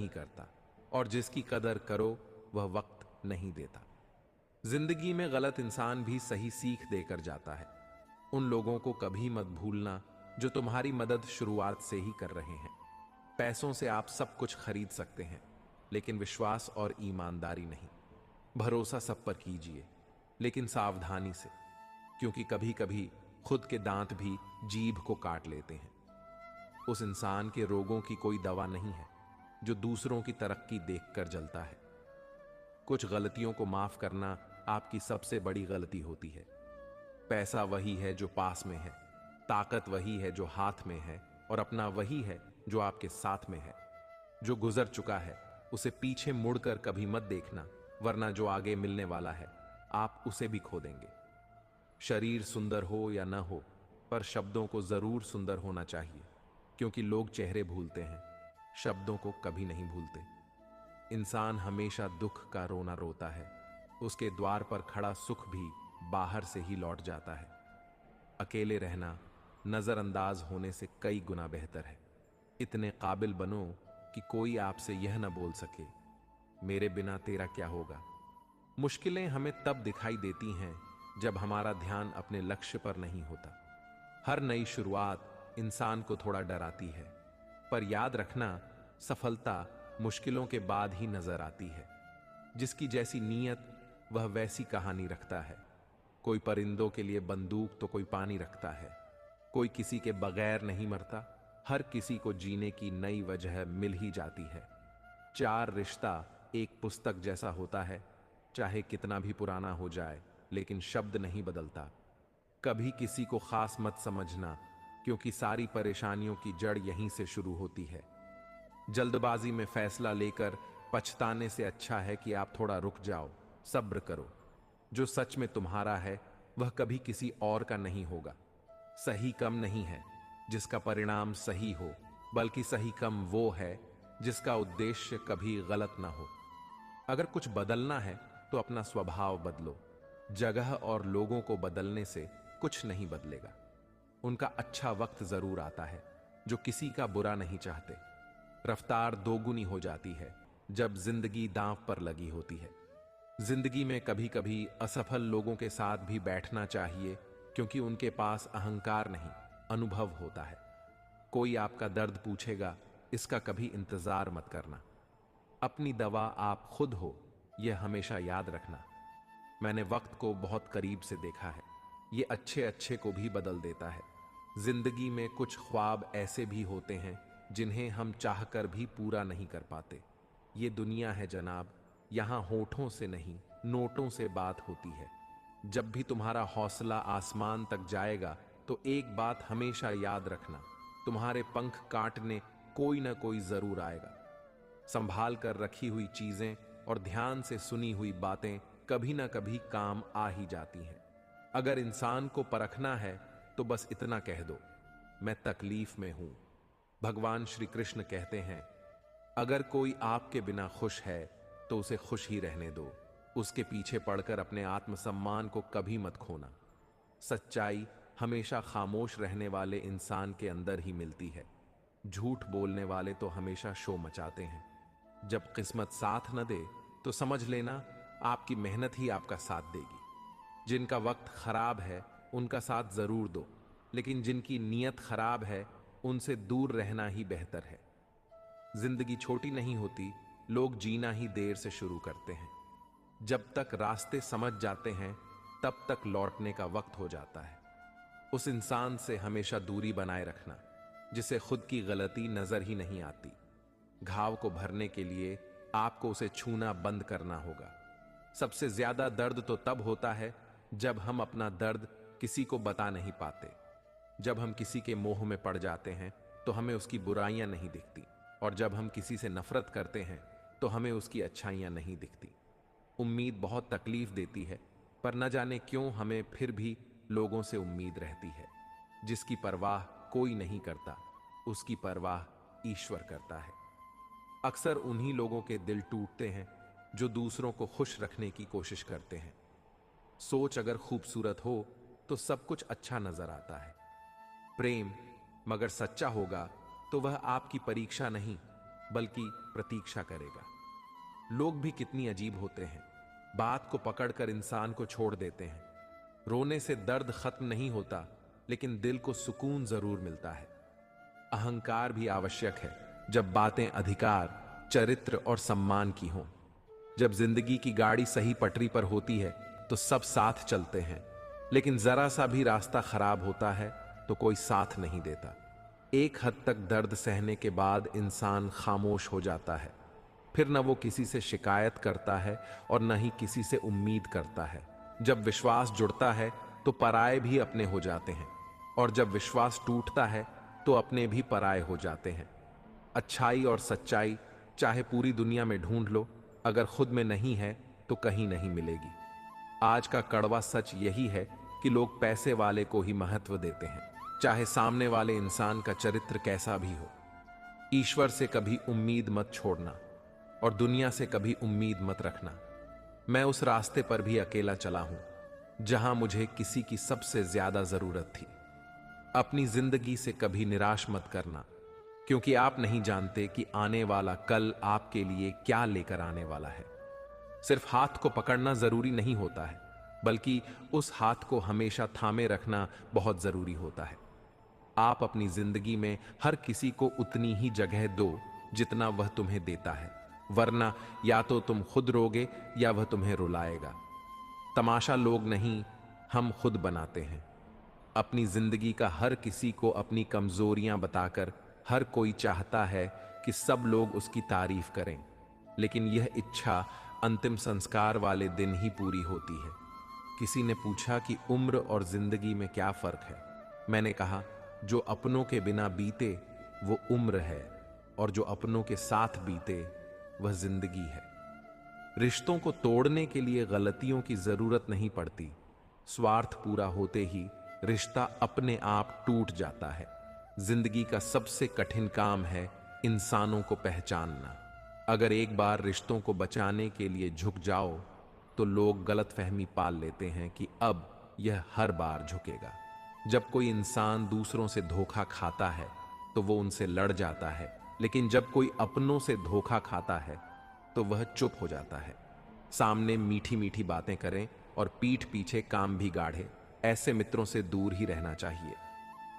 नहीं करता, और जिसकी कदर करो वह वक्त नहीं देता। जिंदगी में गलत इंसान भी सही सीख देकर जाता है। उन लोगों को कभी मत भूलना जो तुम्हारी मदद शुरुआत से ही कर रहे हैं। पैसों से आप सब कुछ खरीद सकते हैं, लेकिन विश्वास और ईमानदारी नहीं। भरोसा सब पर कीजिए, लेकिन सावधानी से, क्योंकि कभी कभी खुद के दांत भी जीभ को काट लेते हैं। उस इंसान के रोगों की कोई दवा नहीं है जो दूसरों की तरक्की देखकर जलता है। कुछ गलतियों को माफ करना आपकी सबसे बड़ी गलती होती है। पैसा वही है जो पास में है, ताकत वही है जो हाथ में है, और अपना वही है जो आपके साथ में है। जो गुजर चुका है उसे पीछे मुड़कर कभी मत देखना, वरना जो आगे मिलने वाला है आप उसे भी खो देंगे। शरीर सुंदर हो या न हो, पर शब्दों को जरूर सुंदर होना चाहिए, क्योंकि लोग चेहरे भूलते हैं, शब्दों को कभी नहीं भूलते। इंसान हमेशा दुख का रोना रोता है, उसके द्वार पर खड़ा सुख भी बाहर से ही लौट जाता है। अकेले रहना नजरअंदाज होने से कई गुना बेहतर है। इतने काबिल बनो कि कोई आपसे यह न बोल सके, मेरे बिना तेरा क्या होगा। मुश्किलें हमें तब दिखाई देती हैं जब हमारा ध्यान अपने लक्ष्य पर नहीं होता। हर नई शुरुआत इंसान को थोड़ा डराती है, पर याद रखना, सफलता मुश्किलों के बाद ही नजर आती है। जिसकी जैसी नीयत वह वैसी कहानी रखता है। कोई परिंदों के लिए बंदूक तो कोई पानी रखता है। कोई किसी के बगैर नहीं मरता, हर किसी को जीने की नई वजह मिल ही जाती है। चार रिश्ता एक पुस्तक जैसा होता है, चाहे कितना भी पुराना हो जाए, लेकिन शब्द नहीं बदलता। कभी किसी को खास मत समझना, क्योंकि सारी परेशानियों की जड़ यहीं से शुरू होती है। जल्दबाजी में फैसला लेकर पछताने से अच्छा है कि आप थोड़ा रुक जाओ, सब्र करो। जो सच में तुम्हारा है वह कभी किसी और का नहीं होगा। सही कम नहीं है जिसका परिणाम सही हो, बल्कि सही कम वो है जिसका उद्देश्य कभी गलत ना हो। अगर कुछ बदलना है तो अपना स्वभाव बदलो। जगह और लोगों को बदलने से कुछ नहीं बदलेगा। उनका अच्छा वक्त जरूर आता है जो किसी का बुरा नहीं चाहते। रफ्तार दोगुनी हो जाती है जब जिंदगी दांव पर लगी होती है। जिंदगी में कभी कभी असफल लोगों के साथ भी बैठना चाहिए, क्योंकि उनके पास अहंकार नहीं, अनुभव होता है। कोई आपका दर्द पूछेगा, इसका कभी इंतजार मत करना। अपनी दवा आप खुद हो, यह हमेशा याद रखना। मैंने वक्त को बहुत करीब से देखा है, ये अच्छे अच्छे को भी बदल देता है। जिंदगी में कुछ ख्वाब ऐसे भी होते हैं जिन्हें हम चाहकर भी पूरा नहीं कर पाते। ये दुनिया है जनाब, यहां होठों से नहीं नोटों से बात होती है। जब भी तुम्हारा हौसला आसमान तक जाएगा तो एक बात हमेशा याद रखना, तुम्हारे पंख काटने कोई ना कोई जरूर आएगा। संभाल कर रखी हुई चीजें और ध्यान से सुनी हुई बातें कभी ना कभी काम आ ही जाती हैं। अगर इंसान को परखना है तो बस इतना कह दो, मैं तकलीफ में हूं। भगवान श्री कृष्ण कहते हैं, अगर कोई आपके बिना खुश है तो उसे खुश ही रहने दो। उसके पीछे पड़कर अपने आत्मसम्मान को कभी मत खोना। सच्चाई हमेशा खामोश रहने वाले इंसान के अंदर ही मिलती है। झूठ बोलने वाले तो हमेशा शो मचाते हैं। जब किस्मत साथ न दे तो समझ लेना आपकी मेहनत ही आपका साथ देगी। जिनका वक्त खराब है उनका साथ जरूर दो, लेकिन जिनकी नीयत खराब है उनसे दूर रहना ही बेहतर है। जिंदगी छोटी नहीं होती, लोग जीना ही देर से शुरू करते हैं। जब तक रास्ते समझ जाते हैं तब तक लौटने का वक्त हो जाता है। उस इंसान से हमेशा दूरी बनाए रखना जिसे खुद की गलती नजर ही नहीं आती। घाव को भरने के लिए आपको उसे छूना बंद करना होगा। सबसे ज्यादा दर्द तो तब होता है जब हम अपना दर्द किसी को बता नहीं पाते। जब हम किसी के मोह में पड़ जाते हैं तो हमें उसकी बुराइयां नहीं दिखती, और जब हम किसी से नफरत करते हैं तो हमें उसकी अच्छाइयां नहीं दिखती। उम्मीद बहुत तकलीफ देती है, पर न जाने क्यों हमें फिर भी लोगों से उम्मीद रहती है। जिसकी परवाह कोई नहीं करता, उसकी परवाह ईश्वर करता है। अक्सर उन्हीं लोगों के दिल टूटते हैं जो दूसरों को खुश रखने की कोशिश करते हैं। सोच अगर खूबसूरत हो तो सब कुछ अच्छा नजर आता है। प्रेम मगर सच्चा होगा तो वह आपकी परीक्षा नहीं, बल्कि प्रतीक्षा करेगा। लोग भी कितनी अजीब होते हैं, बात को पकड़कर इंसान को छोड़ देते हैं। रोने से दर्द खत्म नहीं होता, लेकिन दिल को सुकून जरूर मिलता है। अहंकार भी आवश्यक है जब बातें अधिकार, चरित्र और सम्मान की हों। जब जिंदगी की गाड़ी सही पटरी पर होती है तो सब साथ चलते हैं, लेकिन जरा सा भी रास्ता खराब होता है तो कोई साथ नहीं देता। एक हद तक दर्द सहने के बाद इंसान खामोश हो जाता है। फिर न वो किसी से शिकायत करता है और न ही किसी से उम्मीद करता है। जब विश्वास जुड़ता है तो पराये भी अपने हो जाते हैं, और जब विश्वास टूटता है तो अपने भी पराये हो जाते हैं। अच्छाई और सच्चाई चाहे पूरी दुनिया में ढूंढ लो, अगर खुद में नहीं है तो कहीं नहीं मिलेगी। आज का कड़वा सच यही है कि लोग पैसे वाले को ही महत्व देते हैं, चाहे सामने वाले इंसान का चरित्र कैसा भी हो। ईश्वर से कभी उम्मीद मत छोड़ना और दुनिया से कभी उम्मीद मत रखना। मैं उस रास्ते पर भी अकेला चला हूं जहां मुझे किसी की सबसे ज्यादा जरूरत थी। अपनी जिंदगी से कभी निराश मत करना, क्योंकि आप नहीं जानते कि आने वाला कल आपके लिए क्या लेकर आने वाला है। सिर्फ हाथ को पकड़ना जरूरी नहीं होता है, बल्कि उस हाथ को हमेशा थामे रखना बहुत जरूरी होता है। आप अपनी जिंदगी में हर किसी को उतनी ही जगह दो जितना वह तुम्हें देता है, वरना या तो तुम खुद रोगे या वह तुम्हें रुलाएगा। तमाशा लोग नहीं, हम खुद बनाते हैं। अपनी जिंदगी का हर किसी को अपनी कमजोरियां बताकर हर कोई चाहता है कि सब लोग उसकी तारीफ करें, लेकिन यह इच्छा अंतिम संस्कार वाले दिन ही पूरी होती है। किसी ने पूछा कि उम्र और जिंदगी में क्या फर्क है। मैंने कहा, जो अपनों के बिना बीते वो उम्र है, और जो अपनों के साथ बीते वह जिंदगी है। रिश्तों को तोड़ने के लिए गलतियों की जरूरत नहीं पड़ती। स्वार्थ पूरा होते ही रिश्ता अपने आप टूट जाता है। जिंदगी का सबसे कठिन काम है इंसानों को पहचानना। अगर एक बार रिश्तों को बचाने के लिए झुक जाओ तो लोग गलतफहमी पाल लेते हैं कि अब यह हर बार झुकेगा। जब कोई इंसान दूसरों से धोखा खाता है तो वो उनसे लड़ जाता है, लेकिन जब कोई अपनों से धोखा खाता है तो वह चुप हो जाता है। सामने मीठी मीठी बातें करें और पीठ पीछे काम भी गाढ़े, ऐसे मित्रों से दूर ही रहना चाहिए।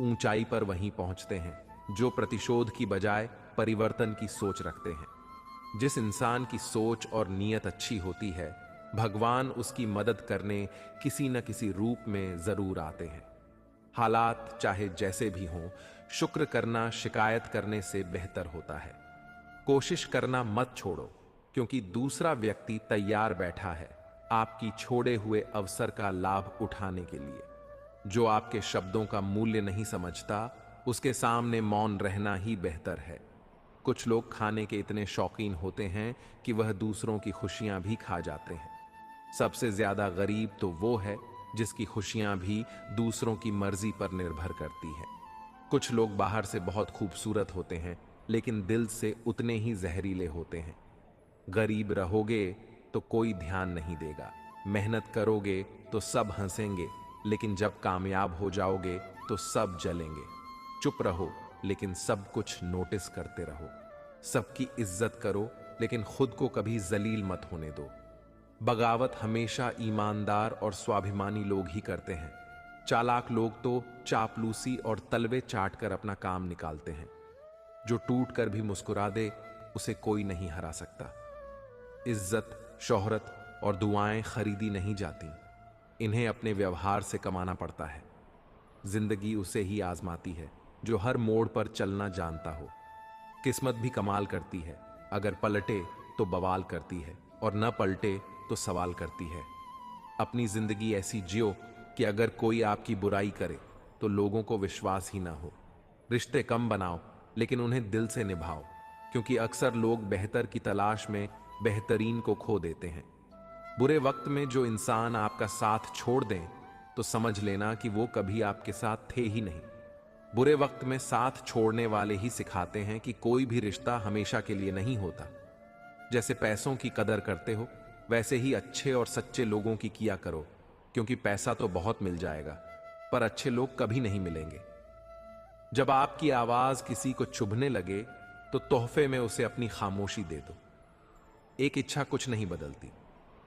ऊंचाई पर वहीं पहुंचते हैं जो प्रतिशोध की बजाय परिवर्तन की सोच रखते हैं। जिस इंसान की सोच और नीयत अच्छी होती है, भगवान उसकी मदद करने किसी न किसी रूप में जरूर आते हैं। हालात चाहे जैसे भी हों, शुक्र करना शिकायत करने से बेहतर होता है। कोशिश करना मत छोड़ो, क्योंकि दूसरा व्यक्ति तैयार बैठा है आपकी छोड़े हुए अवसर का लाभ उठाने के लिए। जो आपके शब्दों का मूल्य नहीं समझता, उसके सामने मौन रहना ही बेहतर है। कुछ लोग खाने के इतने शौकीन होते हैं कि वह दूसरों की खुशियां भी खा जाते हैं। सबसे ज्यादा गरीब तो वो है जिसकी खुशियां भी दूसरों की मर्जी पर निर्भर करती है। कुछ लोग बाहर से बहुत खूबसूरत होते हैं, लेकिन दिल से उतने ही जहरीले होते हैं। गरीब रहोगे तो कोई ध्यान नहीं देगा, मेहनत करोगे तो सब हंसेंगे, लेकिन जब कामयाब हो जाओगे तो सब जलेंगे। चुप रहो, लेकिन सब कुछ नोटिस करते रहो। सबकी इज्जत करो, लेकिन खुद को कभी जलील मत होने दो। बगावत हमेशा ईमानदार और स्वाभिमानी लोग ही करते हैं। चालाक लोग तो चापलूसी और तलवे चाट कर अपना काम निकालते हैं। जो टूट कर भी मुस्कुरा दे, उसे कोई नहीं हरा सकता। इज्जत, शोहरत और दुआएं खरीदी नहीं जाती, इन्हें अपने व्यवहार से कमाना पड़ता है। जिंदगी उसे ही आजमाती है जो हर मोड़ पर चलना जानता हो। किस्मत भी कमाल करती है, अगर पलटे तो बवाल करती है, और न पलटे तो सवाल करती है। अपनी जिंदगी ऐसी जियो कि अगर कोई आपकी बुराई करे तो लोगों को विश्वास ही ना हो। रिश्ते कम बनाओ, लेकिन उन्हें दिल से निभाओ, क्योंकि अक्सर लोग बेहतर की तलाश में बेहतरीन को खो देते हैं। बुरे वक्त में जो इंसान आपका साथ छोड़ दें तो समझ लेना कि वो कभी आपके साथ थे ही नहीं। बुरे वक्त में साथ छोड़ने वाले ही सिखाते हैं कि कोई भी रिश्ता हमेशा के लिए नहीं होता। जैसे पैसों की कदर करते हो, वैसे ही अच्छे और सच्चे लोगों की किया करो, क्योंकि पैसा तो बहुत मिल जाएगा, पर अच्छे लोग कभी नहीं मिलेंगे। जब आपकी आवाज किसी को चुभने लगे तो तोहफे में उसे अपनी खामोशी दे दो। एक इच्छा कुछ नहीं बदलती,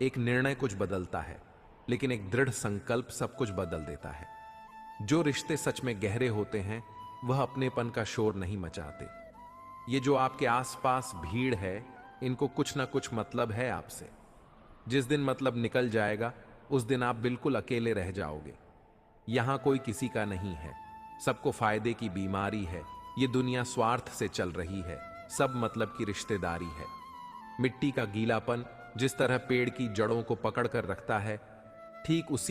एक निर्णय कुछ बदलता है, लेकिन एक दृढ़ संकल्प सब कुछ बदल देता है। जो रिश्ते सच में गहरे होते हैं वह अपनेपन का शोर नहीं मचाते। ये जो आपके आसपास भीड़ है, इनको कुछ ना कुछ मतलब है आपसे। जिस दिन मतलब निकल जाएगा उस दिन आप बिल्कुल अकेले रह जाओगे। यहां कोई किसी का नहीं है, सबको फायदे की बीमारी है। ये दुनिया स्वार्थ से चल रही है, सब मतलब की रिश्तेदारी है। मिट्टी का गीलापन जिस तरह पेड़ की जड़ों को पकड़ कर रखता है, ठीक उसी